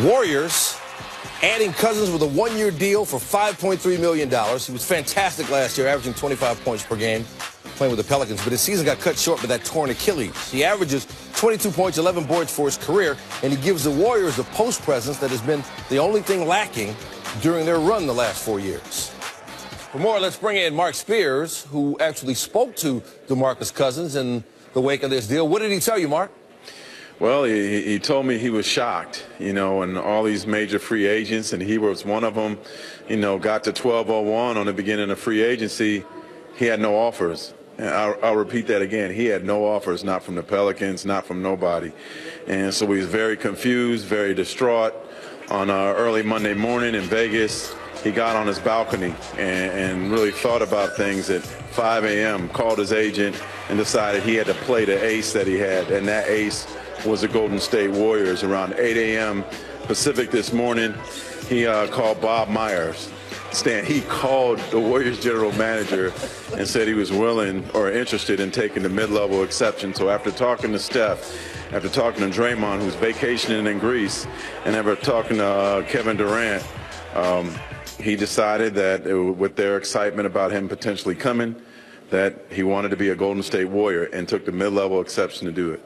Warriors adding Cousins with a one-year deal for $5.3 million. He was fantastic last year, averaging 25 points per game playing with the Pelicans, but his season got cut short by that torn Achilles. He averages 22 points, 11 boards for his career, and he gives the Warriors a post presence that has been the only thing lacking during their run the last 4 years. For more, let's bring in Marc Spears, who actually spoke to DeMarcus Cousins in the wake of this deal. What did he tell you, Mark? Well, he told me he was shocked, and all these major free agents, and he was one of them, got to 12:01 on the beginning of free agency. He had no offers. And I'll repeat that again. He had no offers, not from the Pelicans, not from nobody. And so he was very confused, very distraught. On early Monday morning in Vegas, he got on his balcony and really thought about things at 5 a.m., called his agent, and decided he had to play the ace that he had, and that ace was the Golden State Warriors. Around 8 a.m. Pacific this morning, he called Bob Myers. Stan, he called the Warriors general manager and said he was willing or interested in taking the mid-level exception. So after talking to Steph, after talking to Draymond, who's vacationing in Greece, and after talking to Kevin Durant, he decided that with their excitement about him potentially coming, that he wanted to be a Golden State Warrior and took the mid-level exception to do it.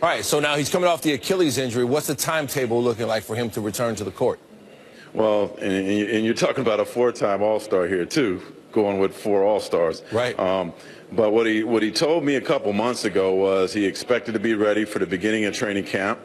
All right, so now he's coming off the Achilles injury. What's the timetable looking like for him to return to the court? Well, and you're talking about a four-time All-Star here, too, going with 4 All-Stars. Right. But what he told me a couple months ago was he expected to be ready for the beginning of training camp,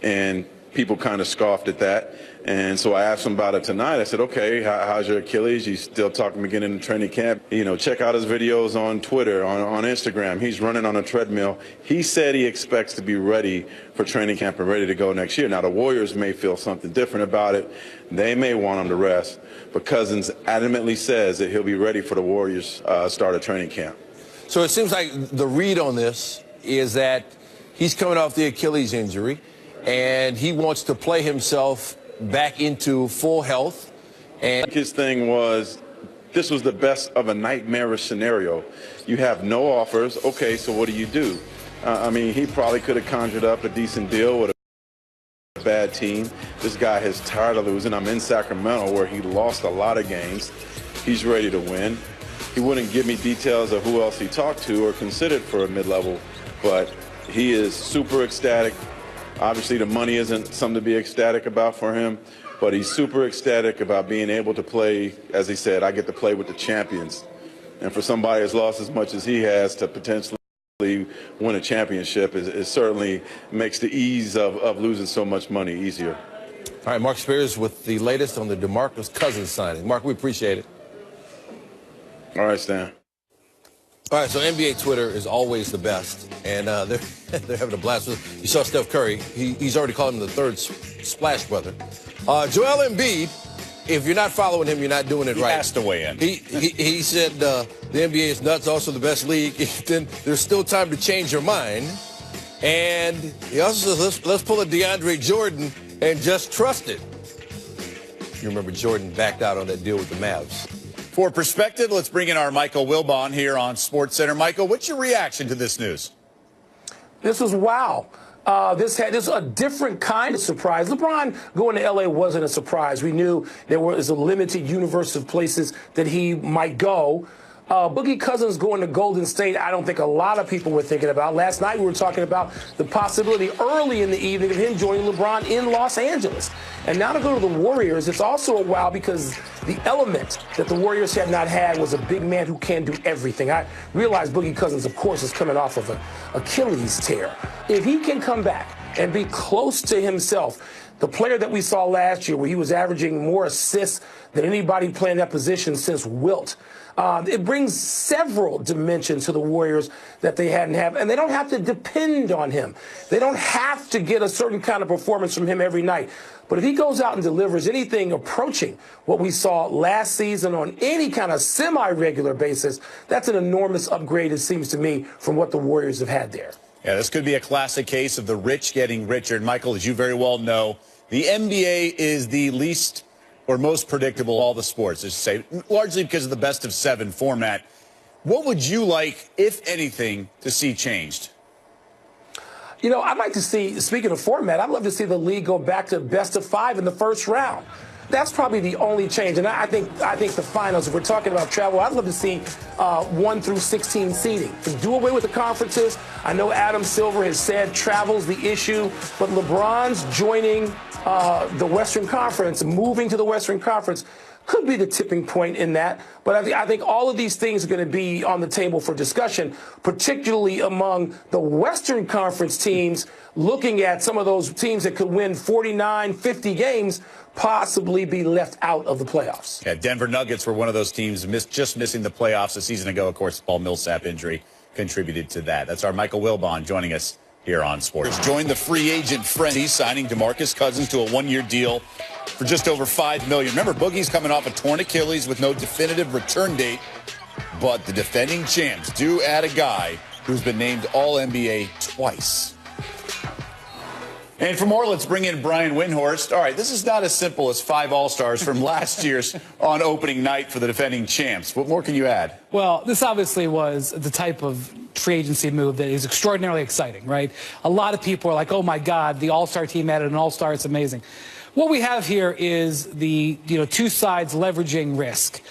and people kind of scoffed at that. And so I asked him about it tonight. I said, okay, how's your Achilles? You still talking beginning of training camp? Check out his videos on Twitter, on Instagram. He's running on a treadmill. He said he expects to be ready for training camp and ready to go next year. Now, the Warriors may feel something different about it. They may want him to rest. But Cousins adamantly says that he'll be ready for the Warriors' start of training camp. So it seems like the read on this is that he's coming off the Achilles injury, and he wants to play himself back into full health. And his thing was, this was the best of a nightmarish scenario. You have no offers. Okay, so what do you do? He probably could have conjured up a decent deal with a bad team. This guy is tired of losing. I'm in Sacramento where he lost a lot of games. He's ready to win. He wouldn't give me details of who else he talked to or considered for a mid-level, but he is super ecstatic. Obviously, the money isn't something to be ecstatic about for him, but he's super ecstatic about being able to play. As he said, I get to play with the champions. And for somebody who's lost as much as he has to potentially win a championship, it certainly makes the ease of losing so much money easier. All right, Marc Spears with the latest on the DeMarcus Cousins signing. Mark, we appreciate it. All right, Stan. All right, so NBA Twitter is always the best, and they're having a blast with it. You saw Steph Curry. He's already called him the third Splash Brother. Joel Embiid, if you're not following him, you're not doing it right. He has to weigh in. He said the NBA is nuts, also the best league. Then there's still time to change your mind. And he also says, let's pull a DeAndre Jordan and just trust it. You remember Jordan backed out on that deal with the Mavs. For perspective, let's bring in our Michael Wilbon here on SportsCenter. Michael, what's your reaction to this news? This was wow. This is a different kind of surprise. LeBron going to L.A. wasn't a surprise. We knew there was a limited universe of places that he might go. Boogie Cousins going to Golden State, I don't think a lot of people were thinking about. Last night we were talking about the possibility early in the evening of him joining LeBron in Los Angeles. And now to go to the Warriors, it's also a wow because the element that the Warriors had not had was a big man who can do everything. I realize Boogie Cousins, of course, is coming off of an Achilles tear. If he can come back and be close to himself, the player that we saw last year where he was averaging more assists than anybody playing that position since Wilt, it brings several dimensions to the Warriors that they hadn't had, and they don't have to depend on him. They don't have to get a certain kind of performance from him every night. But if he goes out and delivers anything approaching what we saw last season on any kind of semi-regular basis, that's an enormous upgrade, it seems to me, from what the Warriors have had there. Yeah, this could be a classic case of the rich getting richer. And, Michael, as you very well know, the NBA is the least or most predictable of all the sports, as you say, largely because of the best-of-7 format. What would you like, if anything, to see changed? You know, I'd like to see, speaking of format, I'd love to see the league go back to best of 5 in the first round. That's probably the only change. And I think the finals, if we're talking about travel, I'd love to see 1 through 16 seeding. To do away with the conferences. I know Adam Silver has said travel's the issue, but LeBron's joining the Western Conference, moving to the Western Conference, could be the tipping point in that. But I think all of these things are going to be on the table for discussion, particularly among the Western Conference teams, looking at some of those teams that could win 49, 50 games, possibly be left out of the playoffs. Yeah, Denver Nuggets were one of those teams just missing the playoffs a season ago. Of course, Paul Millsap injury contributed to that. That's our Michael Wilbon joining us here on Sports. Join the free agent frenzy, signing DeMarcus Cousins to a one-year deal for just over $5 million. Remember, Boogie's coming off a torn Achilles with no definitive return date, but the defending champs do add a guy who's been named All-NBA twice. And for more, let's bring in Brian Windhorst. All right, this is not as simple as 5 All-Stars from last year's on opening night for the defending champs. What more can you add? Well, this obviously was the type of free agency move that is extraordinarily exciting, right? A lot of people are like, oh, my God, the All-Star team added an All-Star. It's amazing. What we have here is the two sides leveraging risk.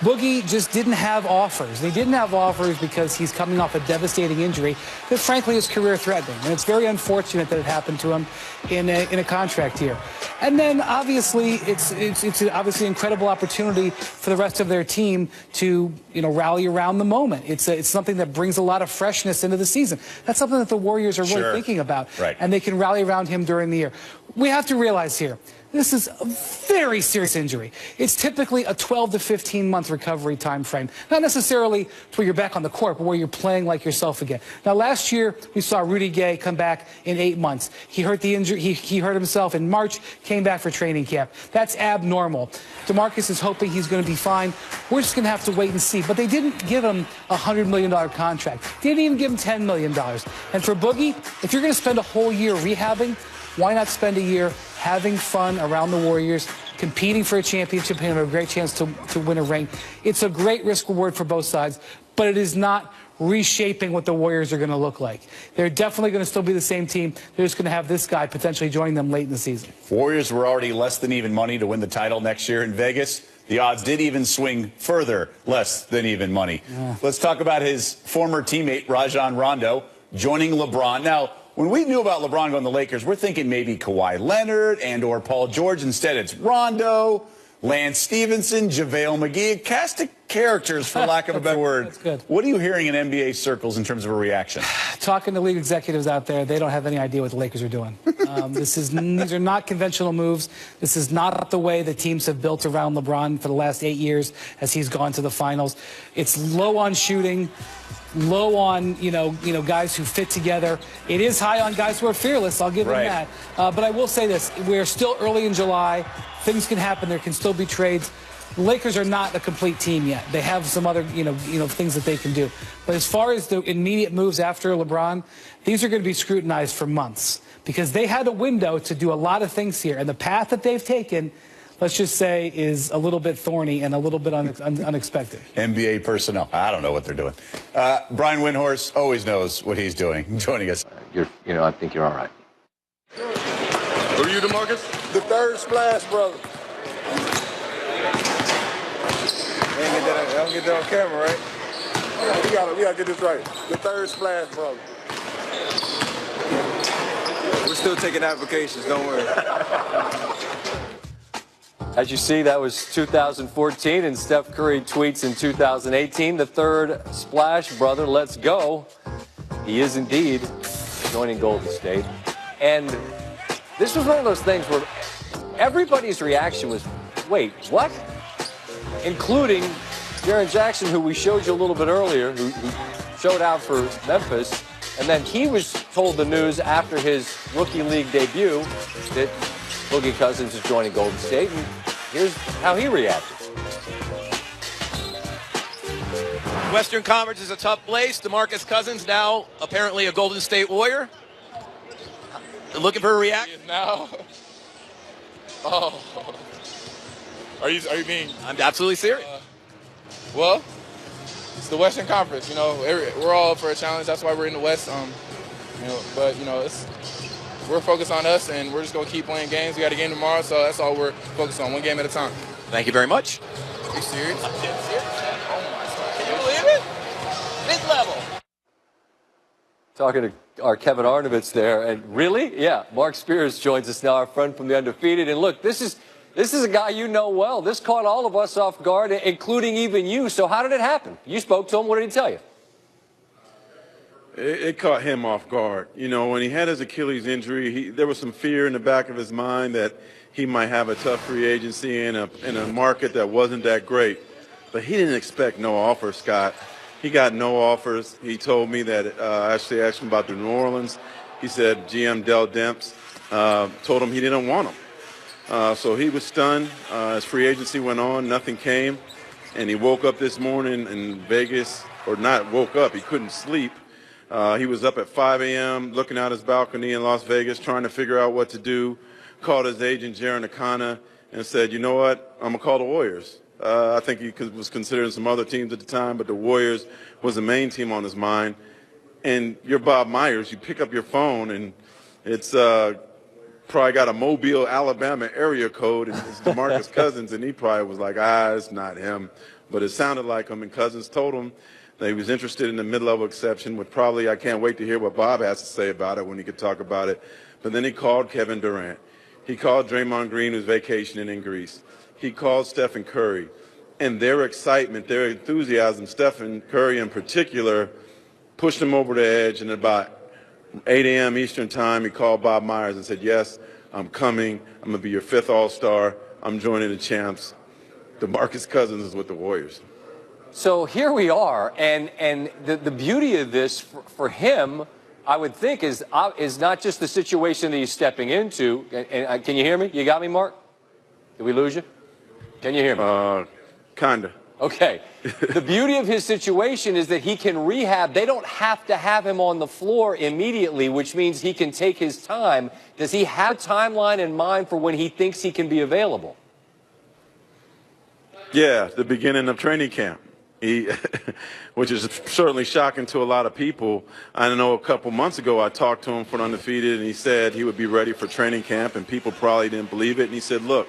Boogie just didn't have offers. They didn't have offers because he's coming off a devastating injury that, frankly, is career-threatening. And it's very unfortunate that it happened to him in a contract year. And then, obviously, it's obviously an incredible opportunity for the rest of their team to, rally around the moment. It's something that brings a lot of freshness into the season. That's something that the Warriors are really thinking about. Right. And they can rally around him during the year. We have to realize here, this is a very serious injury. It's typically a 12 to 15-month recovery time frame. Not necessarily to where you're back on the court, but where you're playing like yourself again. Now, last year, we saw Rudy Gay come back in 8 months. He hurt the injury. He hurt himself in March, came back for training camp. That's abnormal. DeMarcus is hoping he's going to be fine. We're just going to have to wait and see. But they didn't give him a $100 million contract. They didn't even give him $10 million. And for Boogie, if you're going to spend a whole year rehabbing, why not spend a year having fun around the Warriors, competing for a championship and have a great chance to win a ring? It's a great risk-reward for both sides, but it is not reshaping what the Warriors are going to look like. They're definitely going to still be the same team. They're just going to have this guy potentially joining them late in the season. Warriors were already less than even money to win the title next year in Vegas. The odds did even swing further less than even money. Yeah. Let's talk about his former teammate, Rajon Rondo, joining LeBron. Now, when we knew about LeBron going to the Lakers, we're thinking maybe Kawhi Leonard and or Paul George. Instead, it's Rondo, Lance Stevenson, JaVale McGee, a cast of characters, for lack of a better word. That's good. What are you hearing in NBA circles in terms of a reaction? Talking to league executives out there, they don't have any idea what the Lakers are doing. These are not conventional moves. This is not the way the teams have built around LeBron for the last 8 years as he's gone to the finals. It's low on shooting, low on guys who fit together. It is high on guys who are fearless. I'll give them that. But I will say this: we're still early in July. Things can happen. There can still be trades. The Lakers are not a complete team yet. They have some other things that they can do. But as far as the immediate moves after LeBron, these are going to be scrutinized for months because they had a window to do a lot of things here, and the path that they've taken, let's just say, is a little bit thorny and a little bit unexpected. NBA personnel, I don't know what they're doing. Brian Windhorst always knows what he's doing. Joining us. I think you're all right. Who are you, DeMarcus? The third splash, brother. I don't get that on camera, right? We gotta get this right. The third splash, brother. We're still taking applications, don't worry. As you see, that was 2014, and Steph Curry tweets in 2018, the third splash, brother, let's go. He is indeed joining Golden State. And this was one of those things where everybody's reaction was, wait, what? Including Jaren Jackson, who we showed you a little bit earlier, who showed out for Memphis. And then he was told the news after his rookie league debut that Boogie Cousins is joining Golden State. And here's how he reacted. Western Conference is a tough place. DeMarcus Cousins now apparently a Golden State Warrior. Looking for a reaction now. Oh. Are you being? I'm absolutely serious. Well, it's the Western Conference. We're all up for a challenge. That's why we're in the West. But we're focused on us, and we're just gonna keep playing games. We got a game tomorrow, so that's all we're focused on, one game at a time. Thank you very much. Are you serious? I'm dead serious. Oh my God. Can you believe it? Mid-level. Talking to our Kevin Arnovitz there, and really, yeah, Mark Spears joins us now, our friend from the Undefeated. And look, this is a guy you know well. This caught all of us off guard, including even you. So how did it happen? You spoke to him. What did he tell you? It caught him off guard. When he had his Achilles injury, there was some fear in the back of his mind that he might have a tough free agency in a market that wasn't that great. But he didn't expect no offers, Scott. He got no offers. He told me that I actually asked him about the New Orleans. He said GM Dell Demps told him he didn't want him. So he was stunned. His free agency went on. Nothing came. And he woke up this morning in Vegas, or not woke up, he couldn't sleep. He was up at 5 a.m. looking out his balcony in Las Vegas trying to figure out what to do. Called his agent, Jaron Akana, and said, you know what, I'm going to call the Warriors. I think he was considering some other teams at the time, but the Warriors was the main team on his mind. And you're Bob Myers. You pick up your phone, and it's probably got a Mobile, Alabama area code, and it's DeMarcus Cousins, and he probably was like, it's not him. But it sounded like him, and Cousins told him that he was interested in the mid-level exception, which probably I can't wait to hear what Bob has to say about it when he could talk about it. But then he called Kevin Durant. He called Draymond Green, who's vacationing in Greece. He called Stephen Curry. And their excitement, their enthusiasm, Stephen Curry in particular, pushed him over the edge. And at about 8 a.m. Eastern time, he called Bob Myers and said, yes, I'm coming. I'm going to be your fifth All-Star. I'm joining the champs. DeMarcus Cousins is with the Warriors. So here we are, and the beauty of this for him, I would think, is not just the situation that he's stepping into. And can you hear me? You got me, Mark? Did we lose you? Can you hear me? Kinda. Okay. The beauty of his situation is that he can rehab. They don't have to have him on the floor immediately, which means he can take his time. Does he have a timeline in mind for when he thinks he can be available? Yeah, the beginning of training camp. Which is certainly shocking to a lot of people. I know a couple months ago I talked to him for Undefeated, and he said he would be ready for training camp, and people probably didn't believe it. And he said, look,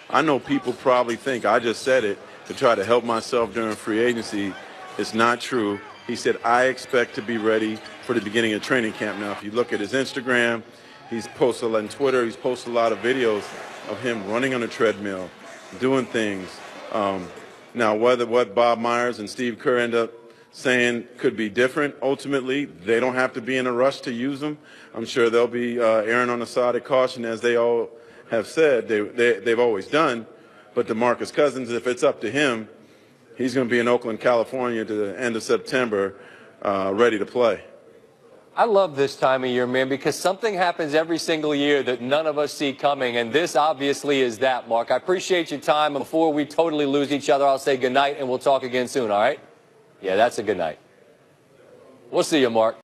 I know people probably think I just said it to try to help myself during free agency. It's not true. He said, I expect to be ready for the beginning of training camp. Now, if you look at his Instagram, he's posted on Twitter, he's posted a lot of videos of him running on a treadmill, doing things. Now, what Bob Myers and Steve Kerr end up saying could be different, ultimately, they don't have to be in a rush to use them. I'm sure they'll be erring on the side of caution, as they all have said they've always done. But DeMarcus Cousins, if it's up to him, he's going to be in Oakland, California to the end of September, ready to play. I love this time of year, man, because something happens every single year that none of us see coming, and this obviously is that, Mark. I appreciate your time. Before we totally lose each other, I'll say good night, and we'll talk again soon, all right? Yeah, that's a good night. We'll see you, Mark.